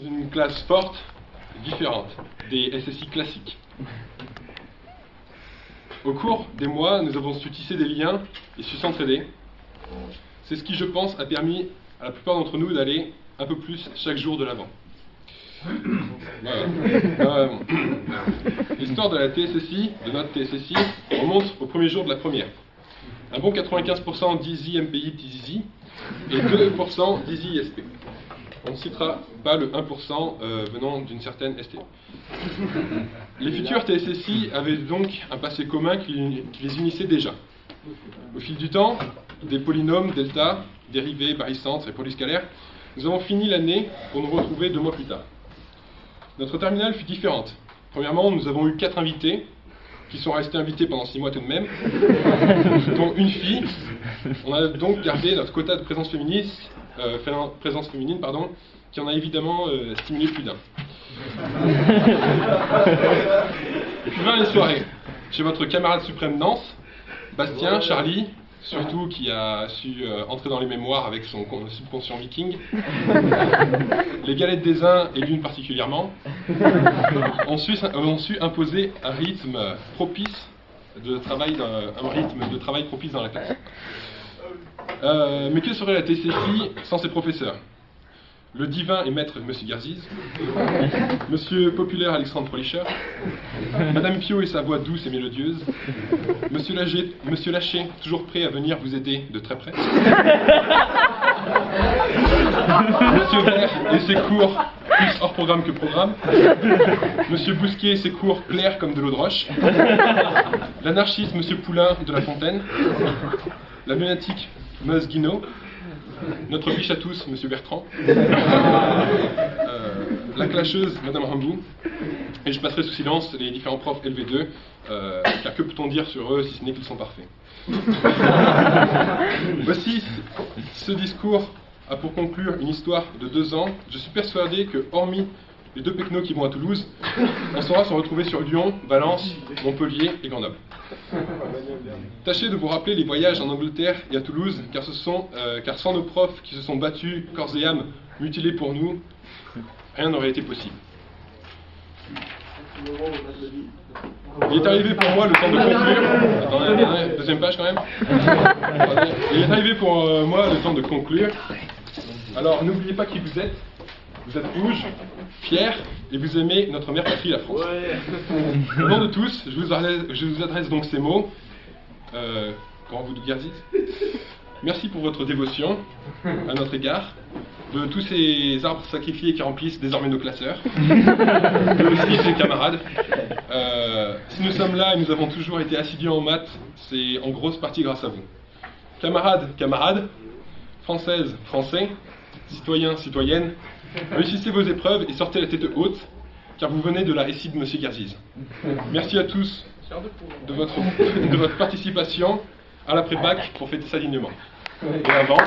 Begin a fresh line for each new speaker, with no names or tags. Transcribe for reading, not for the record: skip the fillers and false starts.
une classe forte, différente, des SSI classiques. Au cours des mois, nous avons su tisser des liens et su s'entraider. C'est ce qui, je pense, a permis à la plupart d'entre nous d'aller un peu plus chaque jour de l'avant. Voilà. L'histoire de la TSSI, de notre TSSI, remonte au premier jour de la première. Un bon 95% d'Easy MPI TZZ et 2% d'Easy ISP. On ne citera pas le 1% venant d'une certaine ST. Les futurs TSSI avaient donc un passé commun qui les unissait déjà. Au fil du temps, des polynômes, delta, dérivés, barycentres et polyscalaires, nous avons fini l'année pour nous retrouver 2 mois plus tard. Notre terminale fut différente. Premièrement, nous avons eu 4 invités, qui sont restés invités pendant 6 mois tout de même, dont une fille. On a donc gardé notre quota de présence féminine, qui en a évidemment stimulé plus d'un. Puis vint les soirées. Chez votre camarade suprême Nance, Bastien, Charlie, surtout qui a su entrer dans les mémoires avec son subconscient viking, les galettes des uns et l'une particulièrement, ont su imposer un rythme propice de travail propice dans la classe. Mais que serait la TSSI sans ses professeurs? Le divin et maître Monsieur Garziz, Monsieur populaire Alexandre Polischer, Madame Pio et sa voix douce et mélodieuse, Monsieur Lâché, toujours prêt à venir vous aider de très près, Monsieur Vert et ses cours, plus hors programme que programme, Monsieur Bousquet et ses cours clairs comme de l'eau de roche, l'anarchiste Monsieur Poulain de la Fontaine, la lunatique Meuse Guinaud, notre biche à tous, Monsieur Bertrand, la clasheuse, Madame Rambou, et je passerai sous silence les différents profs LV2, car que peut-on dire sur eux si ce n'est qu'ils sont parfaits. Voici, ce discours a pour conclure une histoire de 2 ans. Je suis persuadé que, hormis les 2 pecnos qui vont à Toulouse, on saura se retrouver sur Lyon, Valence, Montpellier et Grenoble. Tâchez de vous rappeler les voyages en Angleterre et à Toulouse, car sans nos profs qui se sont battus corps et âme, mutilés pour nous, rien n'aurait été possible. Il est arrivé pour moi le temps de conclure. Attendez, deuxième page quand même. Il est arrivé pour moi le temps de conclure. Alors n'oubliez pas qui vous êtes. Vous êtes rouge, fiers, et vous aimez notre mère patrie, la France. Au nom de tous, je vous adresse donc ces mots. Comment vous Garziz ? Merci pour votre dévotion à notre égard, de tous ces arbres sacrifiés qui remplissent désormais nos classeurs, mais aussi ses camarades. Si nous sommes là et nous avons toujours été assidus en maths, c'est en grosse partie grâce à vous. Camarades, Françaises, Français, citoyens, citoyennes, réussissez vos épreuves et sortez la tête haute, car vous venez de la SI de Monsieur Garziz. Merci à tous de votre participation à l'après-bac pour fêter ça dignement. Et avant...